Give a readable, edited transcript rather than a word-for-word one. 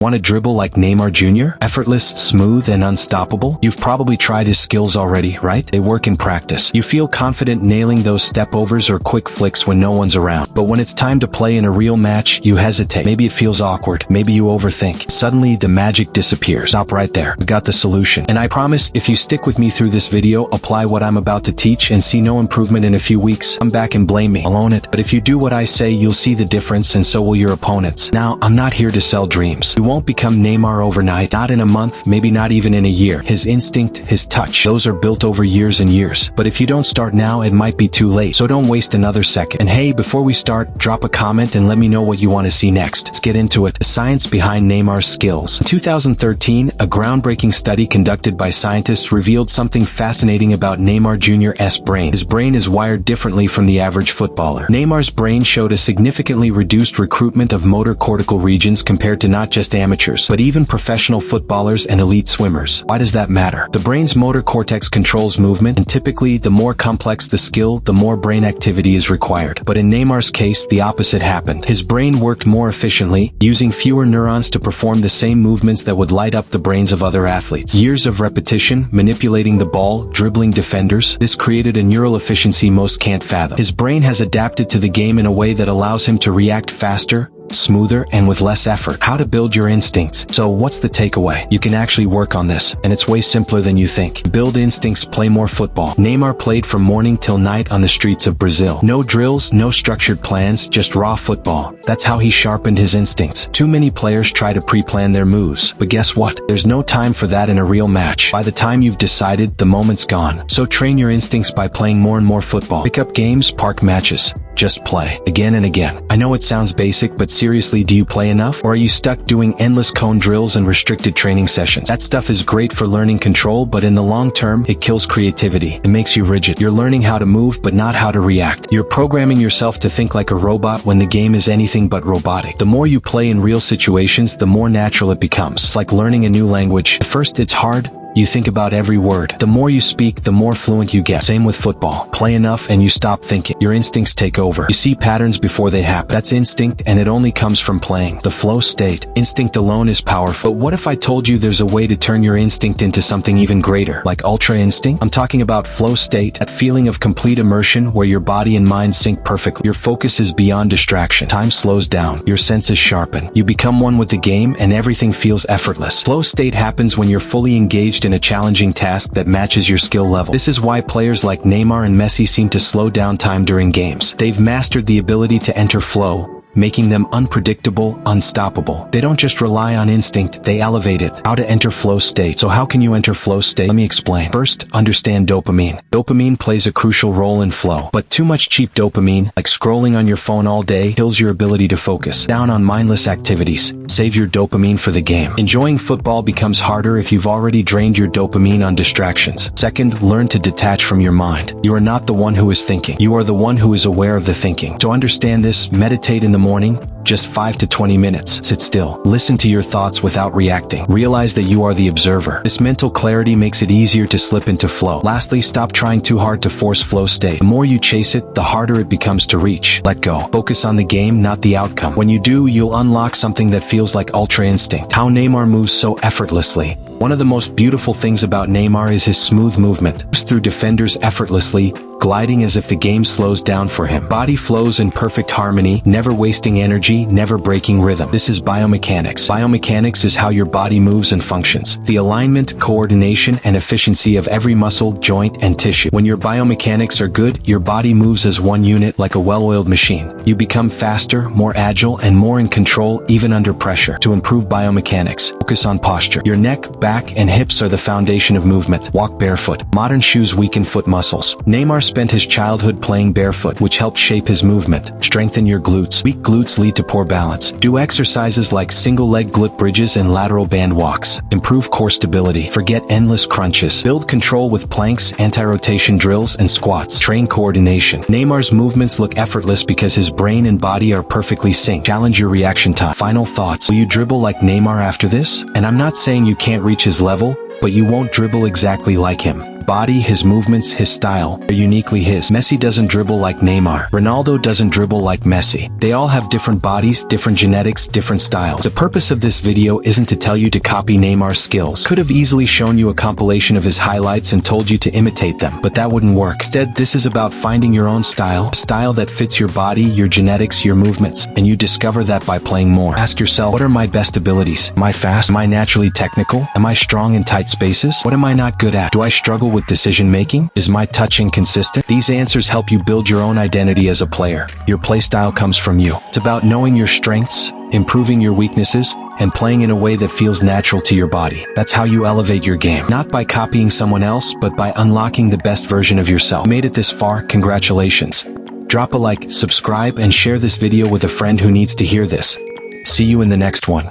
Want to dribble like Neymar Jr.? Effortless, smooth, and unstoppable? You've probably tried his skills already, right? They work in practice. You feel confident nailing those step-overs or quick flicks when no one's around. But when it's time to play in a real match, you hesitate. Maybe it feels awkward. Maybe you overthink. Suddenly, the magic disappears. Stop right there. We got the solution. And I promise, if you stick with me through this video, apply what I'm about to teach, and see no improvement in a few weeks, come back and blame me. I'll own it. But if you do what I say, you'll see the difference, and so will your opponents. Now, I'm not here to sell dreams. You won't become Neymar overnight, not in a month, maybe not even in a year. His instinct, his touch, those are built over years and years. But if you don't start now, it might be too late. So don't waste another second. And hey, before we start, drop a comment and let me know what you want to see next. Let's get into it. The science behind Neymar's skills. In 2013, a groundbreaking study conducted by scientists revealed something fascinating about Neymar Jr.'s brain. His brain is wired differently from the average footballer. Neymar's brain showed a significantly reduced recruitment of motor cortical regions compared to not just amateurs, but even professional footballers and elite swimmers. Why does that matter? The brain's motor cortex controls movement, and typically, the more complex the skill, the more brain activity is required. But in Neymar's case, the opposite happened. His brain worked more efficiently, using fewer neurons to perform the same movements that would light up the brains of other athletes. Years of repetition, manipulating the ball, dribbling defenders, this created a neural efficiency most can't fathom. His brain has adapted to the game in a way that allows him to react faster, smoother, and with less effort. How to build your instincts. So what's the takeaway? You can actually work on this, and it's way simpler than you think. Build instincts, play more football. Neymar played from morning till night on the streets of Brazil. No drills, no structured plans, just raw football. That's how he sharpened his instincts. Too many players try to pre-plan their moves, but guess what? There's no time for that in a real match. By the time you've decided, the moment's gone. So train your instincts by playing more and more football. Pick up games, park matches. Just play. Again and again. I know it sounds basic, but seriously, do you play enough? Or are you stuck doing endless cone drills and restricted training sessions? That stuff is great for learning control, but in the long term, it kills creativity. It makes you rigid. You're learning how to move, but not how to react. You're programming yourself to think like a robot when the game is anything but robotic. The more you play in real situations, the more natural it becomes. It's like learning a new language. At first, it's hard. You think about every word. The more you speak, the more fluent you get. Same with football. Play enough and you stop thinking. Your instincts take over. You see patterns before they happen. That's instinct, and it only comes from playing. The flow state. Instinct alone is powerful. But what if I told you there's a way to turn your instinct into something even greater? Like ultra instinct? I'm talking about flow state, that feeling of complete immersion where your body and mind sync perfectly. Your focus is beyond distraction. Time slows down. Your senses sharpen. You become one with the game, and everything feels effortless. Flow state happens when you're fully engaged in a challenging task that matches your skill level. This is why players like Neymar and Messi seem to slow down time during games. They've mastered the ability to enter flow, making them unpredictable, unstoppable. They don't just rely on instinct, they elevate it. How to enter flow state. So how can you enter flow state? Let me explain. First, understand dopamine. Dopamine plays a crucial role in flow, but too much cheap dopamine, like scrolling on your phone all day, kills your ability to focus. Down on mindless activities. Save your dopamine for the game. Enjoying football becomes harder if you've already drained your dopamine on distractions. Second, learn to detach from your mind. You are not the one who is thinking. You are the one who is aware of the thinking. To understand this, meditate in the morning, just 5 to 20 minutes. Sit still. Listen to your thoughts without reacting. Realize that you are the observer. This mental clarity makes it easier to slip into flow. Lastly, stop trying too hard to force flow state. The more you chase it, the harder it becomes to reach. Let go. Focus on the game, not the outcome. When you do, you'll unlock something that feels like ultra instinct. How Neymar moves so effortlessly. One of the most beautiful things about Neymar is his smooth movement. Moves through defenders effortlessly, gliding as if the game slows down for him. Body flows in perfect harmony, never wasting energy, never breaking rhythm. This is biomechanics. Biomechanics is how your body moves and functions. The alignment, coordination, and efficiency of every muscle, joint, and tissue. When your biomechanics are good, your body moves as one unit like a well-oiled machine. You become faster, more agile, and more in control even under pressure. To improve biomechanics, focus on posture. Your neck, back, and hips are the foundation of movement. Walk barefoot. Modern shoes weaken foot muscles. Neymar spent his childhood playing barefoot, which helped shape his movement. Strengthen your glutes. Weak glutes lead to poor balance. Do exercises like single-leg glute bridges and lateral band walks. Improve core stability. Forget endless crunches. Build control with planks, anti-rotation drills, and squats. Train coordination. Neymar's movements look effortless because his brain and body are perfectly synced. Challenge your reaction time. Final thoughts. Will you dribble like Neymar after this? And I'm not saying you can't reach his level, but you won't dribble exactly like him. body, his movements, his style are uniquely his. Messi doesn't dribble like Neymar. Ronaldo doesn't dribble like Messi. They all have different bodies, different genetics, different styles. The purpose of this video isn't to tell you to copy Neymar's skills. Could have easily shown you a compilation of his highlights and told you to imitate them, but that wouldn't work. Instead, this is about finding your own style, a style that fits your body, your genetics, your movements, and you discover that by playing more. Ask yourself, what are my best abilities? Am I fast? Am I naturally technical? Am I strong in tight spaces? What am I not good at? Do I struggle with decision making? Is my touch inconsistent? These answers help you build your own identity as a player. Your play style comes from you. It's about knowing your strengths, improving your weaknesses, and playing in a way that feels natural to your body. That's how you elevate your game. Not by copying someone else, but by unlocking the best version of yourself. You made it this far, congratulations. Drop a like, subscribe, and share this video with a friend who needs to hear this. See you in the next one.